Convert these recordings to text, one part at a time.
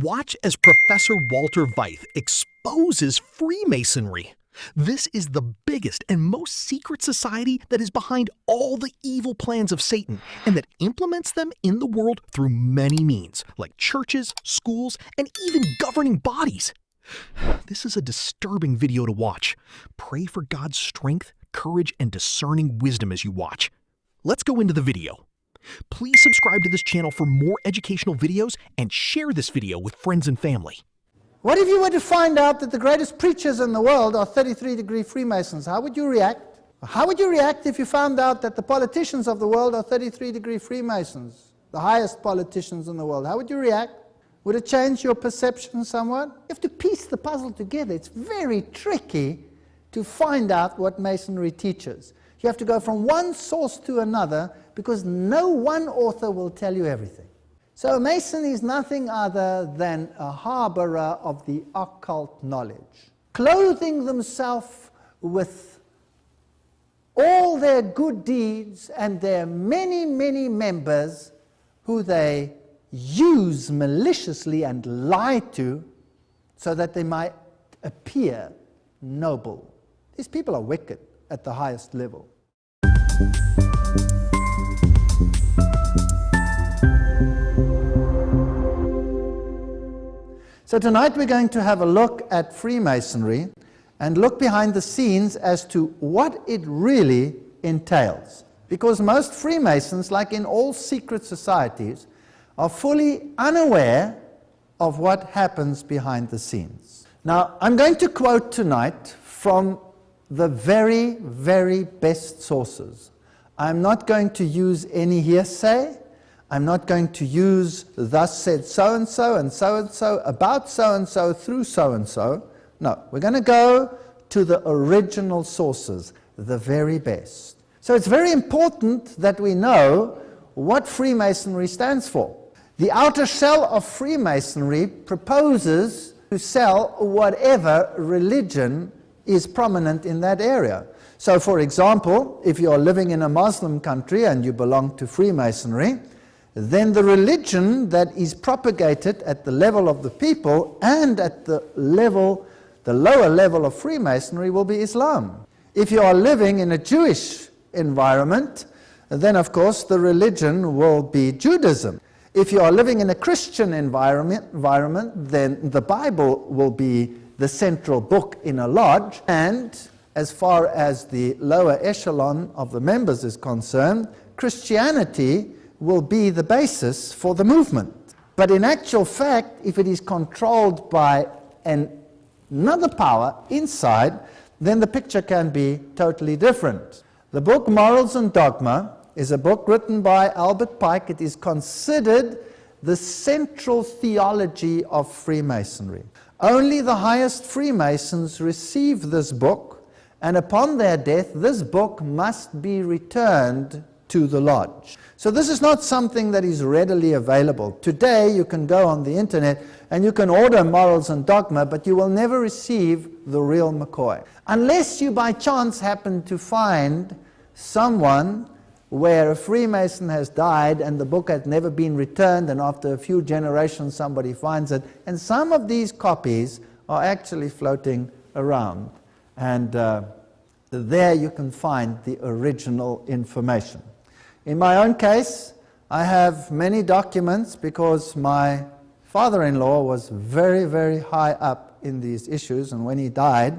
Watch as Professor Walter Veith exposes Freemasonry. This is the biggest and most secret society that is behind all the evil plans of Satan and that implements them in the world through many means, like churches, schools, and even governing bodies. This is a disturbing video to watch. Pray for God's strength, courage, and discerning wisdom as you watch. Let's go into the video. Please subscribe to this channel for more educational videos and share this video with friends and family. What if you were to find out that the greatest preachers in the world are 33-degree Freemasons? How would you react? How would you react if you found out that the politicians of the world are 33-degree Freemasons, the highest politicians in the world? How would you react? Would it change your perception somewhat? You have to piece the puzzle together. It's very tricky to find out what Masonry teaches. You have to go from one source to another because no one author will tell you everything. So a Mason is nothing other than a harborer of the occult knowledge, clothing themselves with all their good deeds and their many, many members who they use maliciously and lie to so that they might appear noble. These people are wicked at the highest level. So tonight we're going to have a look at Freemasonry and look behind the scenes as to what it really entails. Because most Freemasons, like in all secret societies, are fully unaware of what happens behind the scenes. Now, I'm going to quote tonight from the very, very best sources. I'm not going to use any hearsay. I'm not going to use thus said so-and-so and so-and-so about so-and-so through so-and-so. No, we're going to go to the original sources, the very best. So it's very important that we know what Freemasonry stands for. The outer shell of Freemasonry proposes to sell whatever religion is prominent in that area. So for example, if you're living in a Muslim country and you belong to Freemasonry, then the religion that is propagated at the level of the people and at the lower level of Freemasonry will be Islam. If you are living in a Jewish environment, then of course the religion will be Judaism. If you are living in a Christian environment, then the Bible will be the central book in a lodge, and as far as the lower echelon of the members is concerned, Christianity will be the basis for the movement. But in actual fact, if it is controlled by another power inside, then the picture can be totally different. The book Morals and Dogma is a book written by Albert Pike. It is considered the central theology of Freemasonry. Only the highest Freemasons receive this book, and upon their death, this book must be returned to the lodge. So this is not something that is readily available. Today you can go on the internet and you can order Morals and Dogma, but you will never receive the real McCoy. Unless you by chance happen to find someone where a Freemason has died and the book has never been returned, and after a few generations somebody finds it, and some of these copies are actually floating around. And there you can find the original information. In my own case, I have many documents because my father-in-law was very, very high up in these issues, and when he died,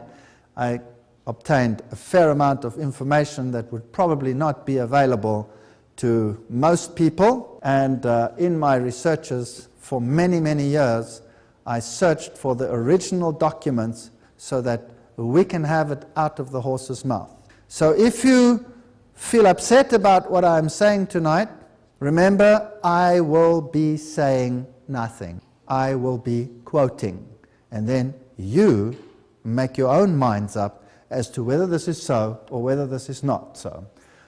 I obtained a fair amount of information that would probably not be available to most people. And in my researches for many, many years, I searched for the original documents so that we can have it out of the horse's mouth. So if you feel upset about what I'm saying tonight, remember, I will be saying nothing. I will be quoting. And then you make your own minds up as to whether this is so or whether this is not so.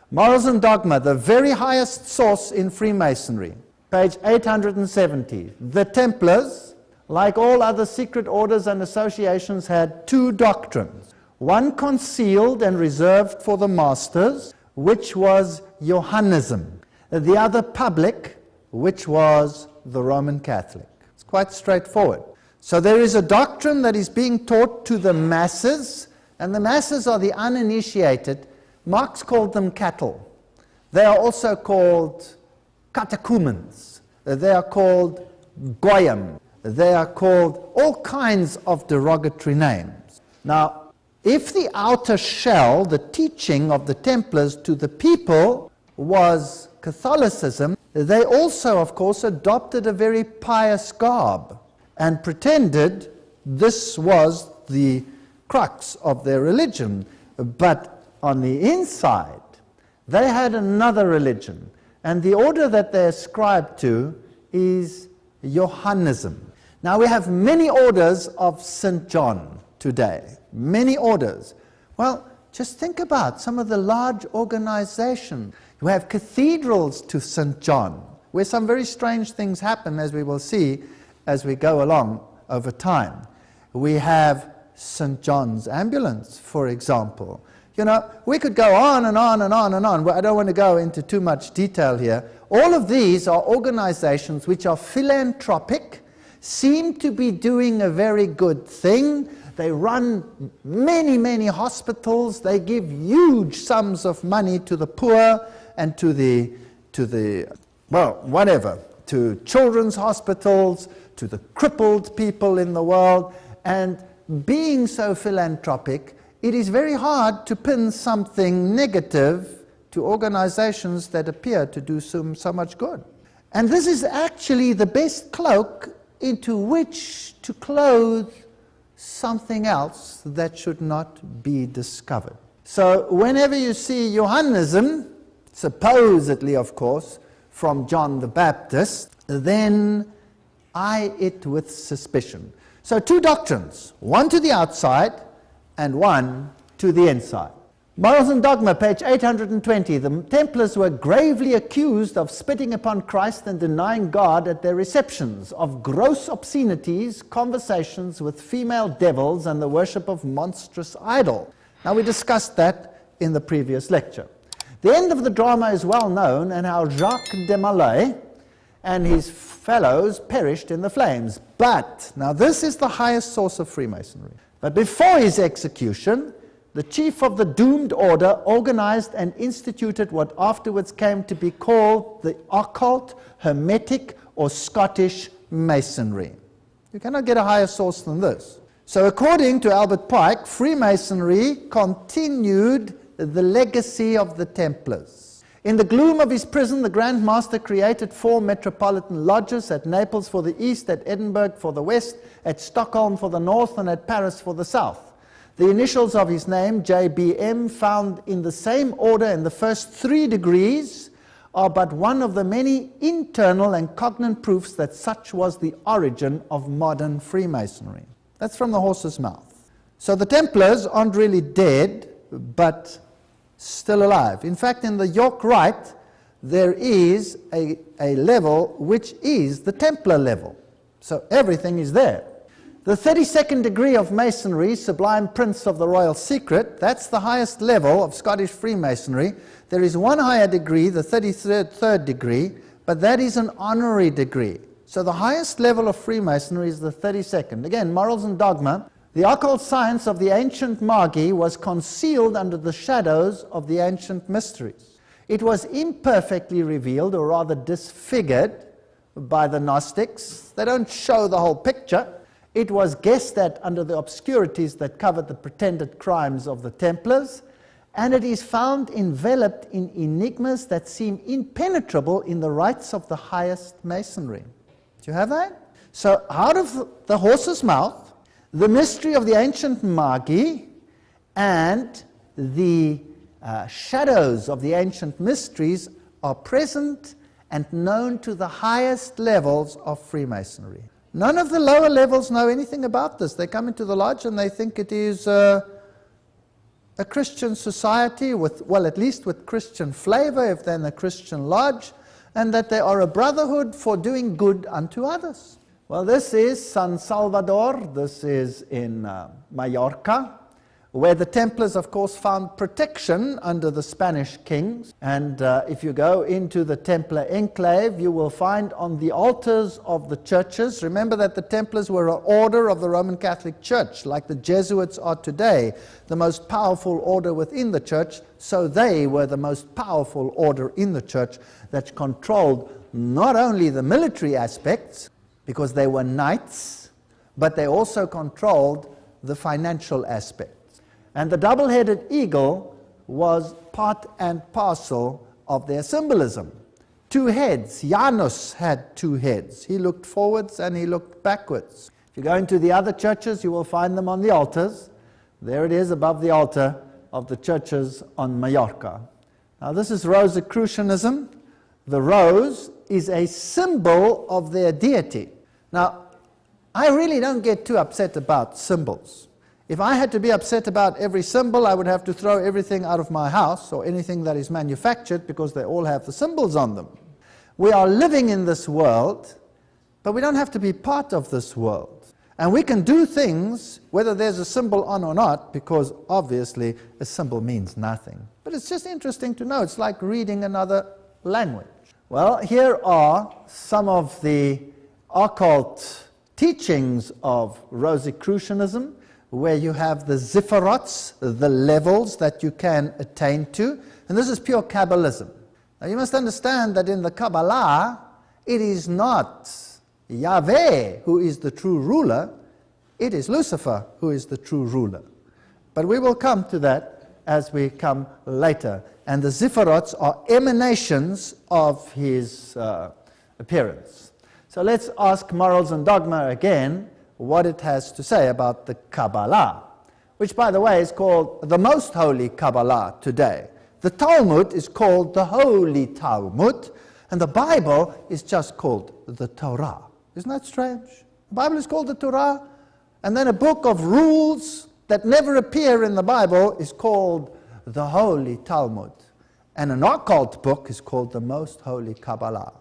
Morals and Dogma, the very highest source in Freemasonry, page 870. The Templars, like all other secret orders and associations, had two doctrines. One concealed and reserved for the masters, which was Johannism. The other public, which was the Roman Catholic. It's quite straightforward. So there is a doctrine that is being taught to the masses, and the masses are the uninitiated. Marx called them cattle. They are also called catechumens. They are called goyim. They are called all kinds of derogatory names. Now, if the outer shell, the teaching of the Templars to the people, was Catholicism, they also, of course, adopted a very pious garb and pretended this was the crux of their religion. But on the inside, they had another religion, and the order that they ascribed to is Johannism. Now, we have many orders of St. John today, many orders. Well, just think about some of the large organizations. You have cathedrals to St. John, where some very strange things happen, as we will see as we go along over time. We have St. John's Ambulance, for example. You know, we could go on and on and on and on. I don't want to go into too much detail here. All of these are organizations which are philanthropic, seem to be doing a very good thing. They run many, many hospitals. They give huge sums of money to the poor and to the to children's hospitals, to the crippled people in the world. And being so philanthropic, it is very hard to pin something negative to organizations that appear to do so much good. And this is actually the best cloak into which to clothe something else that should not be discovered. So whenever you see Johannism, supposedly, of course, from John the Baptist, then eye it with suspicion. So two doctrines, one to the outside and one to the inside. Morals and Dogma, page 820. The Templars were gravely accused of spitting upon Christ and denying God at their receptions, of gross obscenities, conversations with female devils, and the worship of monstrous idol. Now, we discussed that in the previous lecture. The end of the drama is well known, and how Jacques de Molay and his fellows perished in the flames. But, now this is the highest source of Freemasonry. But before his execution, the chief of the doomed order organized and instituted what afterwards came to be called the occult, hermetic, or Scottish Masonry. You cannot get a higher source than this. So according to Albert Pike, Freemasonry continued the legacy of the Templars. In the gloom of his prison, the Grand Master created 4 metropolitan lodges, at Naples for the east, at Edinburgh for the west, at Stockholm for the north, and at Paris for the south. The initials of his name, JBM, found in the same order in the first 3 degrees, are but one of the many internal and cognate proofs that such was the origin of modern Freemasonry. That's from the horse's mouth. So the Templars aren't really dead, but still alive. In fact, in the York Rite, there is a level which is the Templar level. So everything is there. The 32nd degree of Masonry, Sublime Prince of the Royal Secret, that's the highest level of Scottish Freemasonry. There is one higher degree, the 33rd degree, but that is an honorary degree. So the highest level of Freemasonry is the 32nd. Again, Morals and Dogma. The occult science of the ancient Magi was concealed under the shadows of the ancient mysteries. It was imperfectly revealed, or rather disfigured, by the Gnostics. They don't show the whole picture. It was guessed at under the obscurities that covered the pretended crimes of the Templars, and it is found enveloped in enigmas that seem impenetrable in the rites of the highest Masonry. Do you have that? So out of the horse's mouth, the mystery of the ancient Magi and the shadows of the ancient mysteries are present and known to the highest levels of Freemasonry. None of the lower levels know anything about this. They come into the lodge and they think it is a Christian society with, well, at least with Christian flavor, if they're in a Christian lodge, and that they are a brotherhood for doing good unto others. Well, this is San Salvador. This is in Mallorca, where the Templars, of course, found protection under the Spanish kings. And if you go into the Templar enclave, you will find on the altars of the churches, remember that the Templars were an order of the Roman Catholic Church, like the Jesuits are today, the most powerful order within the church, so they were the most powerful order in the church that controlled not only the military aspects, because they were knights, but they also controlled the financial aspect. And the double-headed eagle was part and parcel of their symbolism. 2 heads. Janus had 2 heads. He looked forwards and he looked backwards. If you go into the other churches, you will find them on the altars. There it is above the altar of the churches on Mallorca. Now this is Rosicrucianism. The rose is a symbol of their deity. Now, I really don't get too upset about symbols. If I had to be upset about every symbol, I would have to throw everything out of my house or anything that is manufactured because they all have the symbols on them. We are living in this world, but we don't have to be part of this world. And we can do things whether there's a symbol on or not, because obviously a symbol means nothing. But it's just interesting to know. It's like reading another language. Well, here are some of the occult teachings of Rosicrucianism, where you have the zipharots, the levels that you can attain to, and this is pure Kabbalism. Now you must understand that in the Kabbalah, it is not Yahweh who is the true ruler, it is Lucifer who is the true ruler. But we will come to that as we come later. And the zipharots are emanations of his appearance. So let's ask Morals and Dogma again what it has to say about the Kabbalah, which, by the way, is called the most holy Kabbalah today. The Talmud is called the Holy Talmud, and the Bible is just called the Torah. Isn't that strange? The Bible is called the Torah, and then a book of rules that never appear in the Bible is called the Holy Talmud. And an occult book is called the Most Holy Kabbalah.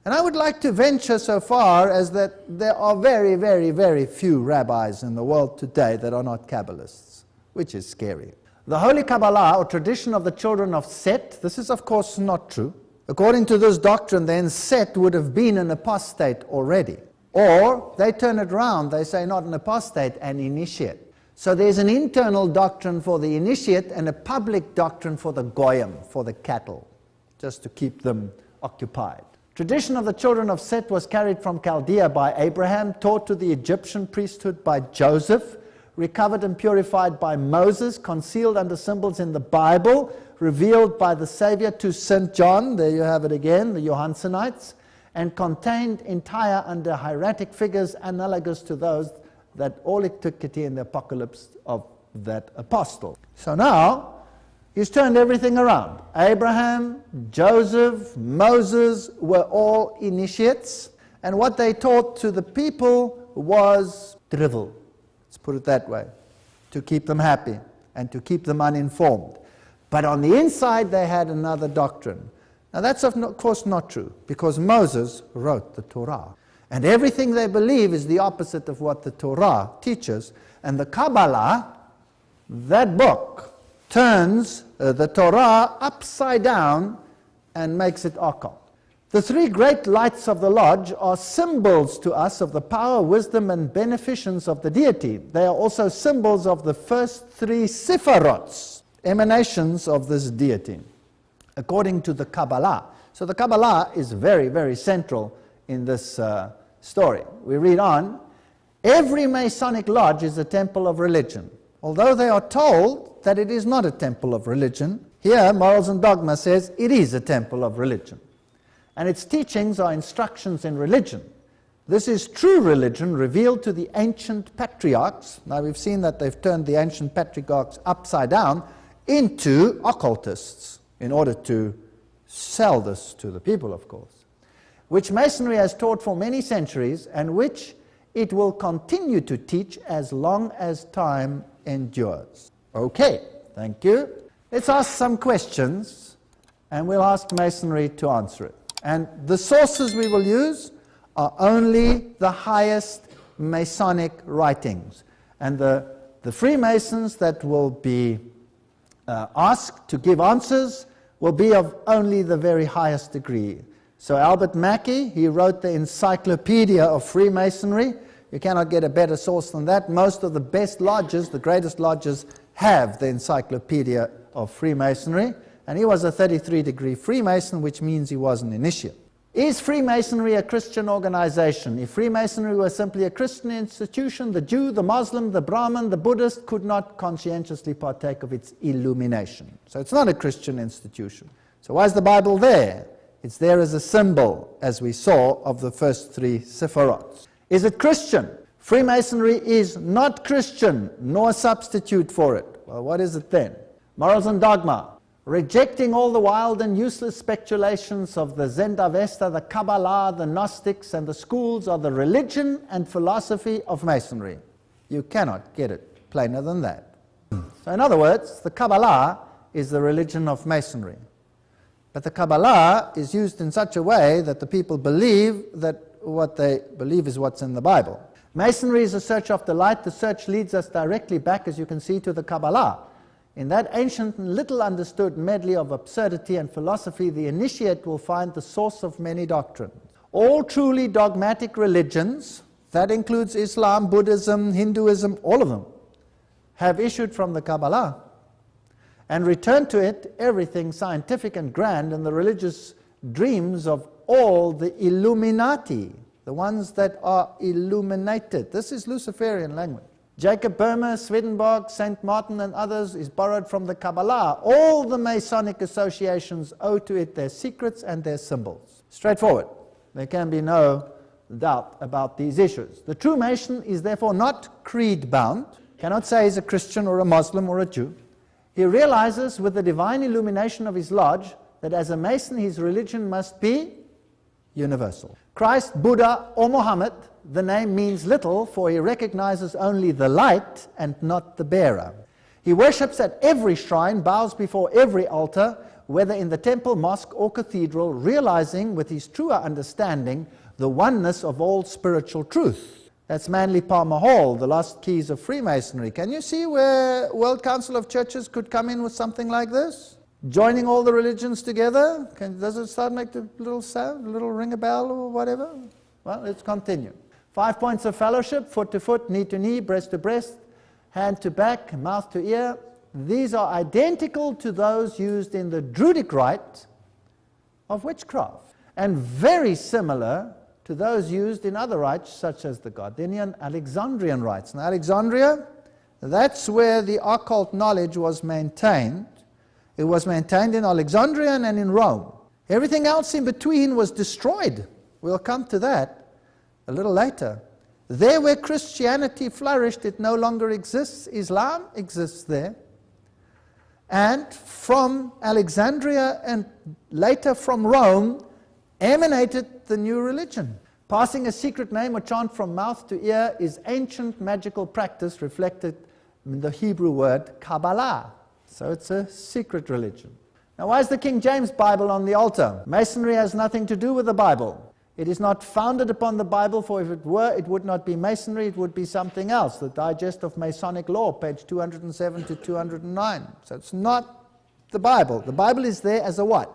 And I would like to venture so far as that there are very, very, very few rabbis in the world today that are not Kabbalists, which is scary. The Holy Kabbalah, or tradition of the children of Set, this is of course not true. According to this doctrine, then Set would have been an apostate already. Or they turn it around, they say not an apostate, an initiate. So there's an internal doctrine for the initiate and a public doctrine for the goyim, for the cattle, just to keep them occupied. Tradition of the children of Set was carried from Chaldea by Abraham, taught to the Egyptian priesthood by Joseph, recovered and purified by Moses, concealed under symbols in the Bible, revealed by the Savior to St. John, there you have it again, the Johansonites, and contained entire under hieratic figures analogous to those that all antiquity in the apocalypse of that apostle. So now, he's turned everything around. Abraham, Joseph, Moses were all initiates, and what they taught to the people was drivel. Let's put it that way, to keep them happy and to keep them uninformed. But on the inside, they had another doctrine. Now that's of course not true, because Moses wrote the Torah. And everything they believe is the opposite of what the Torah teaches. And the Kabbalah, that book, turns the Torah upside down and makes it occult. The 3 great lights of the lodge are symbols to us of the power, wisdom, and beneficence of the deity. They are also symbols of the first 3 Sephirots, emanations of this deity, according to the Kabbalah. So the Kabbalah is very, very central in this story. We read on. Every Masonic lodge is a temple of religion, although they are told that it is not a temple of religion. Here, Morals and Dogma says it is a temple of religion, and its teachings are instructions in religion. This is true religion revealed to the ancient patriarchs. Now we've seen that they've turned the ancient patriarchs upside down into occultists in order to sell this to the people, of course, which Masonry has taught for many centuries and which it will continue to teach as long as time endures. Okay, thank you. Let's ask some questions, and we'll ask Masonry to answer it. And the sources we will use are only the highest Masonic writings. And the the Freemasons that will be asked to give answers will be of only the very highest degree. So Albert Mackey, he wrote the Encyclopedia of Freemasonry. You cannot get a better source than that. Most of the best lodges, the greatest lodges, have the Encyclopedia of Freemasonry. And he was a 33-degree Freemason, which means he was an initiate. Is Freemasonry a Christian organization? If Freemasonry were simply a Christian institution, the Jew, the Muslim, the Brahmin, the Buddhist could not conscientiously partake of its illumination. So it's not a Christian institution. So why is the Bible there? It's there as a symbol, as we saw, of the first three Sephiroths. Is it Christian? Freemasonry is not Christian, nor a substitute for it. Well, what is it then? Morals and dogma. Rejecting all the wild and useless speculations of the Zendavesta, the Kabbalah, the Gnostics, and the schools are the religion and philosophy of Masonry. You cannot get it plainer than that. So in other words, the Kabbalah is the religion of Masonry. But the Kabbalah is used in such a way that the people believe that what they believe is what's in the Bible. Masonry is a search after light. The search leads us directly back, as you can see, to the Kabbalah. In that ancient and little understood medley of absurdity and philosophy, the initiate will find the source of many doctrines. All truly dogmatic religions, that includes Islam, Buddhism, Hinduism, all of them, have issued from the Kabbalah and returned to it everything scientific and grand and the religious dreams of all the Illuminati, the ones that are illuminated. This is Luciferian language. Jacob Boehme, Swedenborg, St. Martin and others is borrowed from the Kabbalah. All the Masonic associations owe to it their secrets and their symbols. Straightforward. There can be no doubt about these issues. The true Mason is therefore not creed-bound, cannot say he's a Christian or a Muslim or a Jew. He realizes with the divine illumination of his lodge that as a Mason his religion must be universal. Christ, Buddha or Muhammad, the name means little, for he recognizes only the light and not the bearer. He worships at every shrine, bows before every altar, whether in the temple, mosque or cathedral, realizing with his truer understanding the oneness of all spiritual truth. That's Manly Palmer Hall, the lost keys of Freemasonry. Can you see where World Council of Churches could come in with something like this? Joining all the religions together? Does it start to make a little sound, a little ring a bell or whatever? Well, let's continue. 5 points of fellowship: foot to foot, knee to knee, breast to breast, hand to back, mouth to ear. These are identical to those used in the Druidic rite of witchcraft, and very similar to those used in other rites such as the Gardenian, Alexandrian rites. Now, Alexandria, that's where the occult knowledge was maintained. It was maintained in Alexandria and in Rome. Everything else in between was destroyed. We'll come to that a little later. There where Christianity flourished, it no longer exists. Islam exists there. And from Alexandria and later from Rome emanated the new religion. Passing a secret name or chant from mouth to ear is ancient magical practice reflected in the Hebrew word Kabbalah. So it's a secret religion. Now, why is the King James Bible on the altar? Masonry has nothing to do with the Bible. It is not founded upon the Bible, for if it were, it would not be Masonry, it would be something else. The Digest of Masonic Law, page 207 to 209. So it's not the Bible. The Bible is there as a what?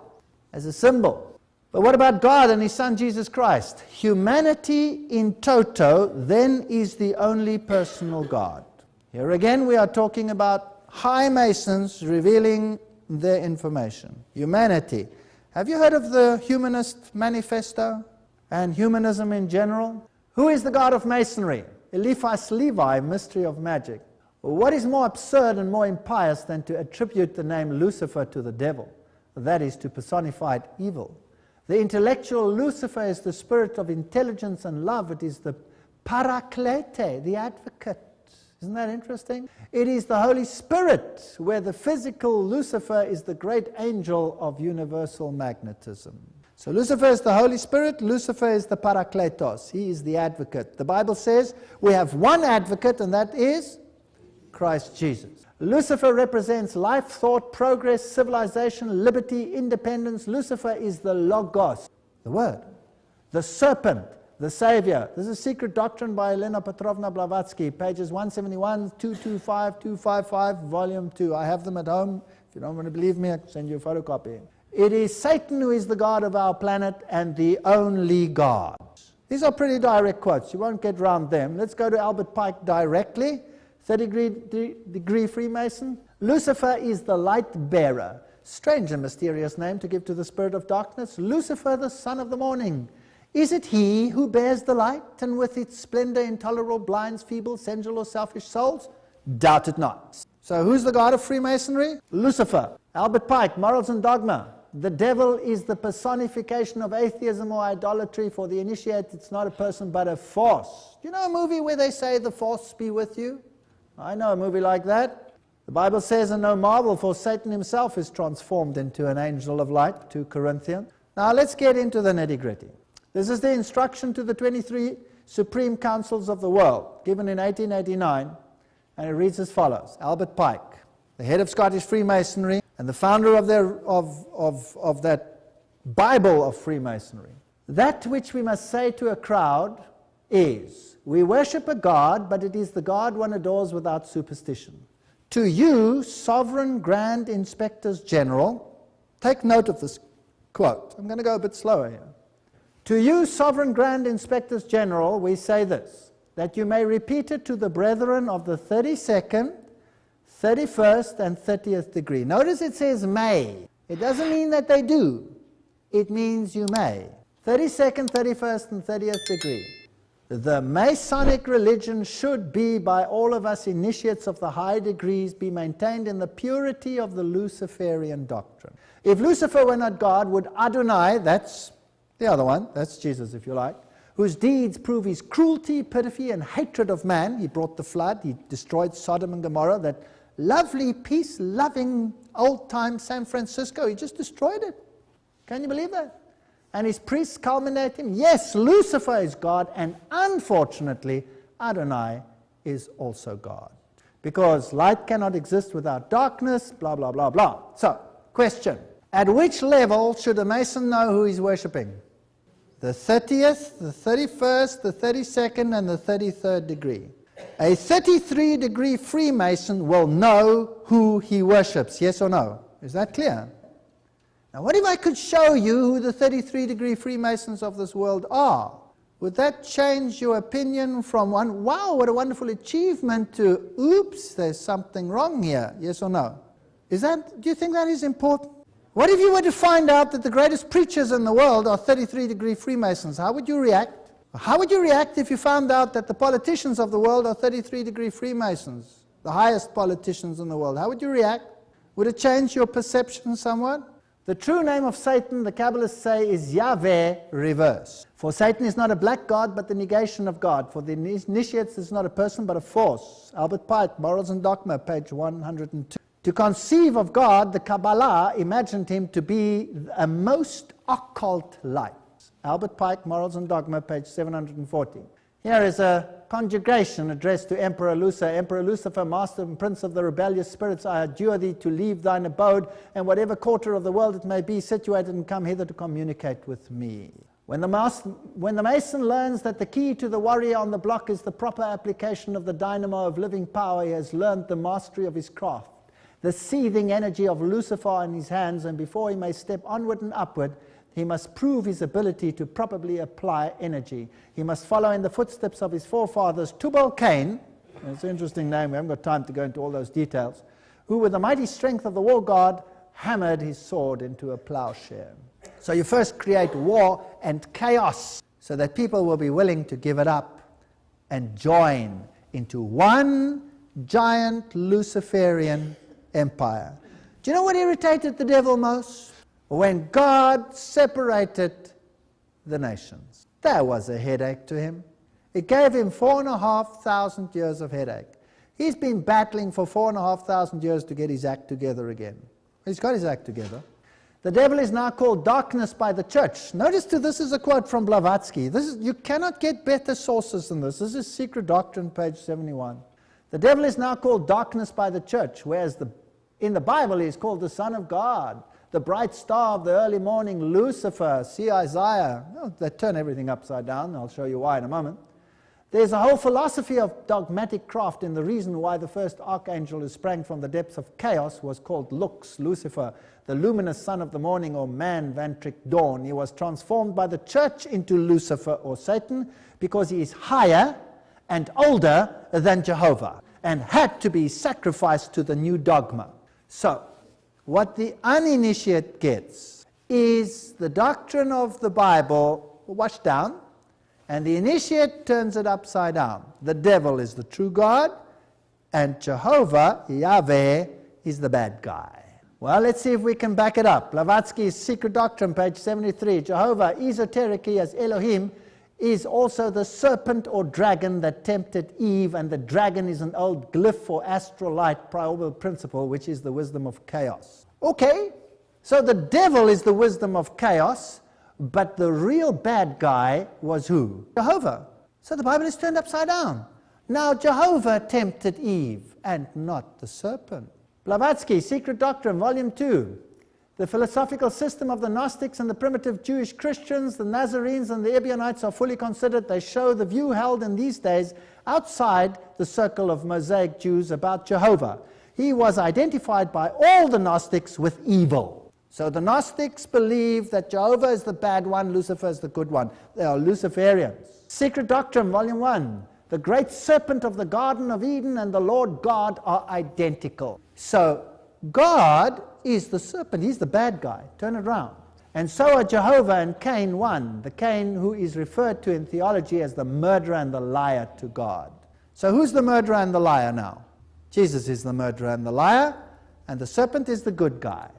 As a symbol. But what about God and His Son Jesus Christ? Humanity in toto then is the only personal God. Here again we are talking about high Masons revealing their information. Humanity. Have you heard of the Humanist Manifesto? And humanism in general? Who is the God of Masonry? Eliphas Levi, Mystery of Magic. What is more absurd and more impious than to attribute the name Lucifer to the devil? That is, to personified evil. The intellectual Lucifer is the spirit of intelligence and love. It is the Paraklete, the advocate. Isn't that interesting? It is the Holy Spirit, where the physical Lucifer is the great angel of universal magnetism. So Lucifer is the Holy Spirit, Lucifer is the Parakletos, he is the advocate. The Bible says we have one advocate, and that is Christ Jesus. Lucifer represents life, thought, progress, civilization, liberty, independence. Lucifer is the Logos, the Word, the serpent, the Savior. This is Secret Doctrine by Elena Petrovna Blavatsky, pages 171, 225, 255, volume 2. I have them at home. If you don't want to believe me, I can send you a photocopy. It is Satan who is the God of our planet and the only God. These are pretty direct quotes. You won't get around them. Let's go to Albert Pike directly. 30-degree Freemason. Lucifer is the light bearer. Strange and mysterious name to give to the spirit of darkness. Lucifer, the son of the morning. Is it he who bears the light, and with its splendor intolerable blinds feeble, sensual, or selfish souls? Doubt it not. So who's the god of Freemasonry? Lucifer. Albert Pike, Morals and Dogma. The devil is the personification of atheism or idolatry. For the initiated, it's not a person but a force. Do you know a movie where they say the force be with you? I know a movie like that. The Bible says, and no marvel, for Satan himself is transformed into an angel of light, 2 Corinthians. Now let's get into the nitty-gritty. This is the instruction to the 23 Supreme Councils of the world, given in 1889, and it reads as follows. Albert Pike, the head of Scottish Freemasonry and the founder of that Bible of Freemasonry. That which we must say to a crowd is, we worship a God, but it is the God one adores without superstition. To you, sovereign grand inspectors general, take note of this quote. I'm going to go a bit slower here. To you, sovereign grand inspectors general, we say this, that you may repeat it to the brethren of the 32nd, 31st, and 30th degree. Notice it says may. It doesn't mean that they do. It means you may. 32nd, 31st, and 30th degree. The Masonic religion should be, by all of us initiates of the high degrees, be maintained in the purity of the Luciferian doctrine. If Lucifer were not God, would Adonai, that's the other one, that's Jesus if you like, whose deeds prove his cruelty, perfidy, and hatred of man. He brought the flood, he destroyed Sodom and Gomorrah, that lovely, peace-loving, old-time San Francisco, he just destroyed it. Can you believe that? And his priests culminate him. Yes, Lucifer is God, and unfortunately, Adonai is also God. Because light cannot exist without darkness, blah, blah, blah, blah. So, question. At which level should a Mason know who he's worshipping? The 30th, the 31st, the 32nd, and the 33rd degree. A 33-degree Freemason will know who he worships, yes or no? Is that clear? Now, what if I could show you who the 33-degree Freemasons of this world are? Would that change your opinion from one, wow, what a wonderful achievement, to, oops, there's something wrong here, yes or no? Do you think that is important? What if you were to find out that the greatest preachers in the world are 33-degree Freemasons? How would you react? How would you react if you found out that the politicians of the world are 33-degree Freemasons, the highest politicians in the world? How would you react? Would it change your perception somewhat? The true name of Satan, the Kabbalists say, is Yahweh reverse. For Satan is not a black god, but the negation of God. For the initiates is not a person, but a force. Albert Pike, Morals and Dogma, page 102. To conceive of God, the Kabbalah imagined him to be a most occult light. Albert Pike, Morals and Dogma, page 740. Here is a conjugation addressed to Emperor Lucifer. Emperor Lucifer, master and prince of the rebellious spirits, I adjure thee to leave thine abode, and whatever quarter of the world it may be situated, and come hither to communicate with me. When the Mason learns that the key to the warrior on the block is the proper application of the dynamo of living power, he has learned the mastery of his craft. The seething energy of Lucifer in his hands, and before he may step onward and upward, he must prove his ability to properly apply energy. He must follow in the footsteps of his forefathers, Tubal-Cain, it's an interesting name, we haven't got time to go into all those details, who with the mighty strength of the war god hammered his sword into a plowshare. So you first create war and chaos so that people will be willing to give it up and join into one giant Luciferian empire. Do you know what irritated the devil most? When God separated the nations. That was a headache to him. It gave him 4,500 years of headache. He's been battling for 4,500 years to get his act together again. He's got his act together. The devil is now called darkness by the church. Notice this is a quote from Blavatsky. You cannot get better sources than this. This is Secret Doctrine, page 71. The devil is now called darkness by the church, whereas in the Bible he is called the Son of God. the bright star of the early morning, Lucifer. See Isaiah. Oh, they turn everything upside down. I'll show you why in a moment. There's a whole philosophy of dogmatic craft in the reason why the first archangel who sprang from the depths of chaos was called Lux, Lucifer, the luminous son of the morning, or man, Vantric Dawn. He was transformed by the church into Lucifer, or Satan, because he is higher and older than Jehovah and had to be sacrificed to the new dogma. So, what the uninitiate gets is the doctrine of the Bible washed down, and the initiate turns it upside down. The devil is the true God, and Jehovah, Yahweh, is the bad guy. Well, let's see if we can back it up. Blavatsky's Secret Doctrine, page 73. Jehovah, esoterically as Elohim, is also the serpent or dragon that tempted Eve, and the dragon is an old glyph or astrolite primordial principle, which is the wisdom of chaos. Okay, so the devil is the wisdom of chaos, but the real bad guy was who? Jehovah. So the Bible is turned upside down. Now Jehovah tempted Eve, and not the serpent. Blavatsky, Secret Doctrine, Volume 2. The philosophical system of the Gnostics and the primitive Jewish Christians, the Nazarenes and the Ebionites are fully considered. They show the view held in these days outside the circle of Mosaic Jews about Jehovah. He was identified by all the Gnostics with evil. So the Gnostics believe that Jehovah is the bad one, Lucifer is the good one. They are Luciferians. Secret Doctrine, Volume 1. The great serpent of the Garden of Eden and the Lord God are identical. So God is the serpent. He's the bad guy. Turn it around. And so are Jehovah and Cain one. The Cain who is referred to in theology as the murderer and the liar to God. So who's the murderer and the liar now? Jesus is the murderer and the liar, and the serpent is the good guy.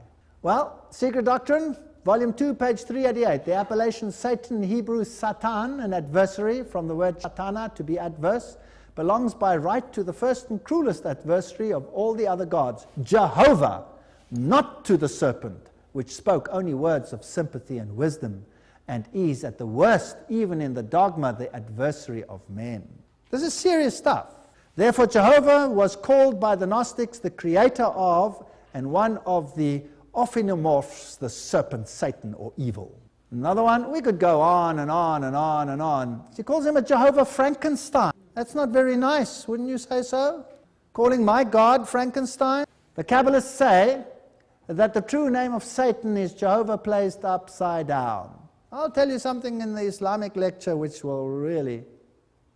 Well, Secret Doctrine, Volume 2, page 388. The appellation Satan, in Hebrew Satan, an adversary, from the word Satana, to be adverse, belongs by right to the first and cruelest adversary of all the other gods, Jehovah, not to the serpent, which spoke only words of sympathy and wisdom, and is at the worst, even in the dogma, the adversary of men. This is serious stuff. Therefore, Jehovah was called by the Gnostics the creator of, and one of the ophinomorphs, the serpent, Satan, or evil. Another one, we could go on and on and on and on. She calls him a Jehovah Frankenstein. That's not very nice, wouldn't you say so? Calling my God Frankenstein? The Kabbalists say that the true name of Satan is Jehovah placed upside down. I'll tell you something in the Islamic lecture which will really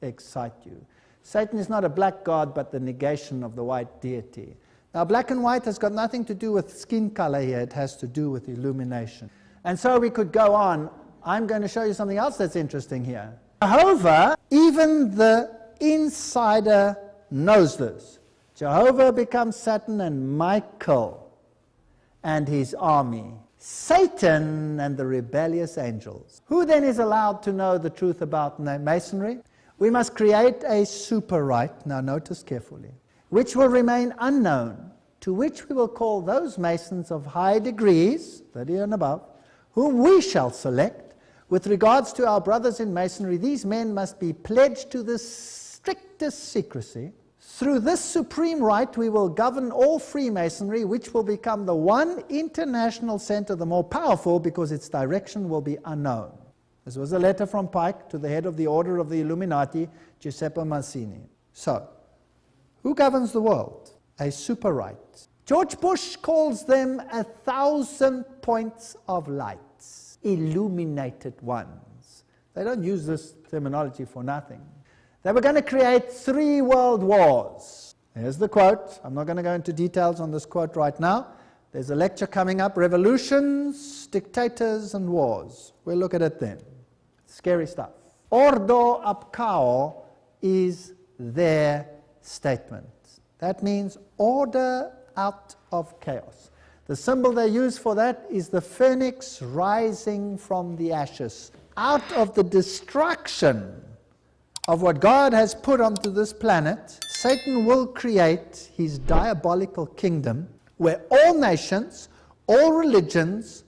excite you. Satan is not a black god, but the negation of the white deity. Now, black and white has got nothing to do with skin color here. It has to do with illumination. And so we could go on. I'm going to show you something else that's interesting here. Jehovah, even the insider knows this. Jehovah becomes Satan and Michael and his army. Satan and the rebellious angels. Who then is allowed to know the truth about Masonry? We must create a super rite, now notice carefully, which will remain unknown, to which we will call those Masons of high degrees, 30 and above, whom we shall select. With regards to our brothers in Masonry, these men must be pledged to the strictest secrecy. Through this supreme rite, we will govern all Freemasonry, which will become the one international center, the more powerful, because its direction will be unknown. This was a letter from Pike to the head of the Order of the Illuminati, Giuseppe Mazzini. So, who governs the world? A super rite. George Bush calls them 1,000 points of lights, illuminated ones. They don't use this terminology for nothing. They were going to create 3 world wars. Here's the quote. I'm not going to go into details on this quote right now. There's a lecture coming up, Revolutions, Dictators, and Wars. We'll look at it then. Scary stuff. Ordo ab chaos is their statement. That means order out of chaos. The symbol they use for that is the phoenix rising from the ashes. Out of the destruction of what God has put onto this planet, Satan will create his diabolical kingdom where all nations, all religions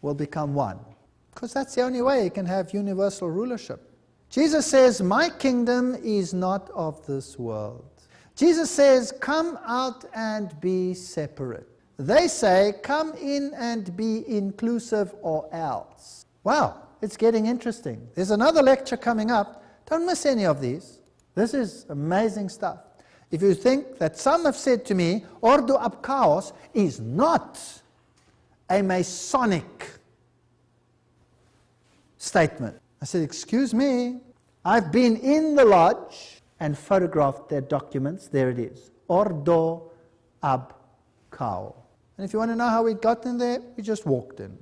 will become one. Because that's the only way he can have universal rulership. Jesus says, my kingdom is not of this world. Jesus says, come out and be separate. They say, come in and be inclusive or else. Wow, it's getting interesting. There's another lecture coming up. Don't miss any of these. This is amazing stuff. If you think that some have said to me, Ordo ab Chaos is not a Masonic statement. I said, excuse me, I've been in the lodge and photographed their documents. There it is. Ordo ab Chaos. And if you want to know how we got in there, we just walked in.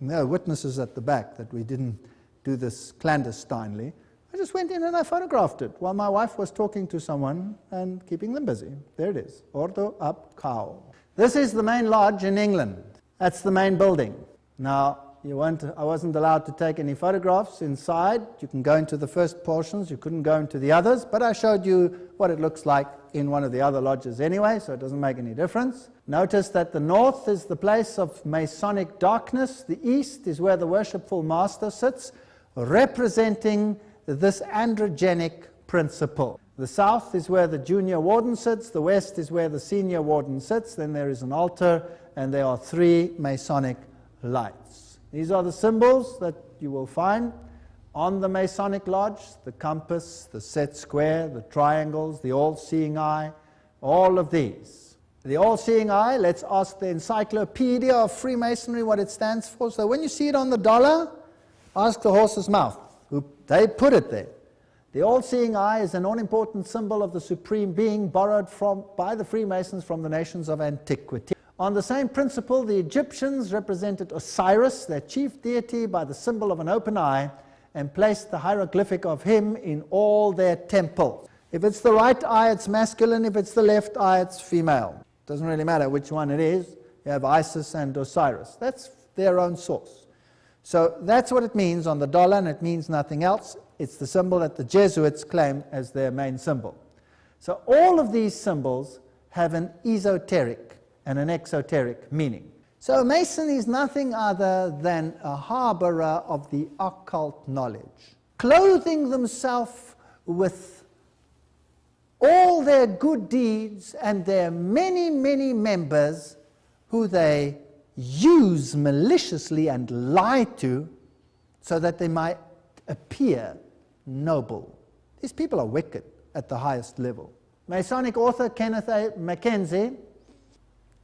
And there are witnesses at the back that we didn't do this clandestinely. I just went in and I photographed it while my wife was talking to someone and keeping them busy. There it is. Ordo ab Chaos. This is the main lodge in England. That's the main building. Now, I wasn't allowed to take any photographs inside. You can go into the first portions. You couldn't go into the others. But I showed you what it looks like in one of the other lodges anyway, so it doesn't make any difference. Notice that the north is the place of Masonic darkness. The east is where the worshipful master sits, representing this androgenic principle. The south is where the junior warden sits. The west is where the senior warden sits. Then there is an altar, and there are 3 Masonic lights. These are the symbols that you will find on the Masonic lodge: the compass, the set square, the triangles, the all-seeing eye, all of these. The all-seeing eye, let's ask the Encyclopedia of Freemasonry what it stands for. So when you see it on the dollar, ask the horse's mouth. They put it there. The all-seeing eye is an all-important symbol of the Supreme Being borrowed by the Freemasons from the nations of antiquity. On the same principle, the Egyptians represented Osiris, their chief deity, by the symbol of an open eye, and placed the hieroglyphic of him in all their temples. If it's the right eye, it's masculine. If it's the left eye, it's female. It doesn't really matter which one it is. You have Isis and Osiris. That's their own source. So that's what it means on the dollar, and it means nothing else. It's the symbol that the Jesuits claim as their main symbol. So all of these symbols have an esoteric and an exoteric meaning. So a Mason is nothing other than a harborer of the occult knowledge, clothing themselves with all their good deeds and their many, many members who they use maliciously and lie to so that they might appear noble. These people are wicked at the highest level. Masonic author Kenneth A. Mackenzie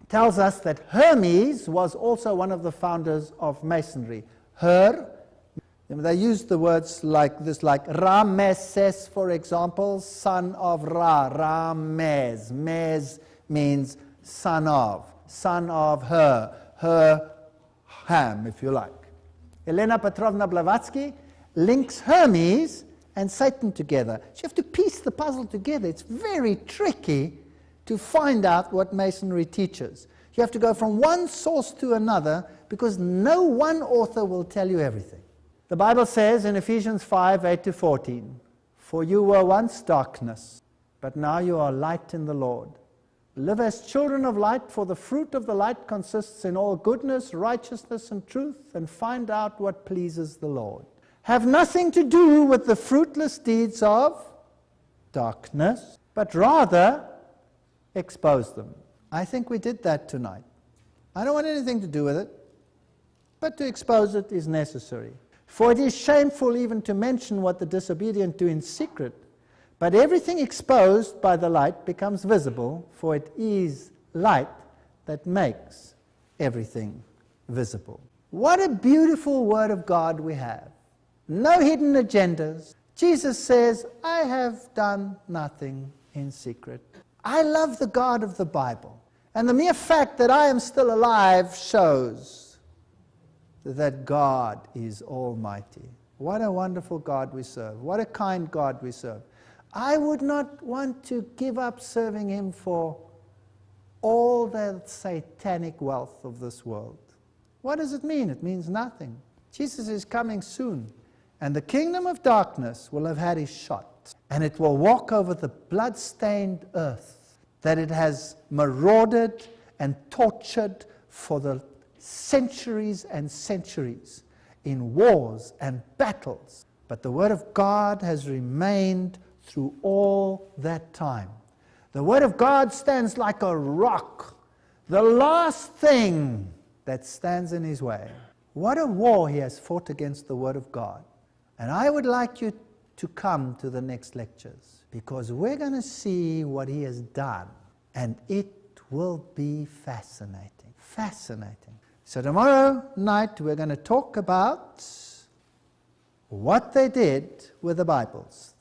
tells us that Hermes was also one of the founders of Masonry. They used the words like this, like Rameses, for example, son of Ra, Rames. Mes means son of her ham, if you like. Elena Petrovna Blavatsky links Hermes and Satan together. So you have to piece the puzzle together. It's very tricky to find out what Masonry teaches. You have to go from one source to another because no one author will tell you everything. The Bible says in Ephesians 5:8-14, "For you were once darkness, but now you are light in the Lord. Live as children of light, for the fruit of the light consists in all goodness, righteousness, and truth, and find out what pleases the Lord. Have nothing to do with the fruitless deeds of darkness, but rather expose them." I think we did that tonight. I don't want anything to do with it, but to expose it is necessary. For it is shameful even to mention what the disobedient do in secret, but everything exposed by the light becomes visible, for it is light that makes everything visible. What a beautiful word of God we have. No hidden agendas. Jesus says, I have done nothing in secret. I love the God of the Bible. And the mere fact that I am still alive shows that God is almighty. What a wonderful God we serve. What a kind God we serve. I would not want to give up serving Him for all the satanic wealth of this world. What does it mean? It means nothing. Jesus is coming soon, and the kingdom of darkness will have had his shot, and it will walk over the blood-stained earth that it has marauded and tortured for the centuries and centuries in wars and battles. But the Word of God has remained through all that time. The Word of God stands like a rock the last thing that stands in his way. What a war he has fought against the Word of God. And I would like you to come to the next lectures, because we're going to see what he has done, and it will be fascinating. Fascinating. So tomorrow night we're going to talk about what they did with the Bibles.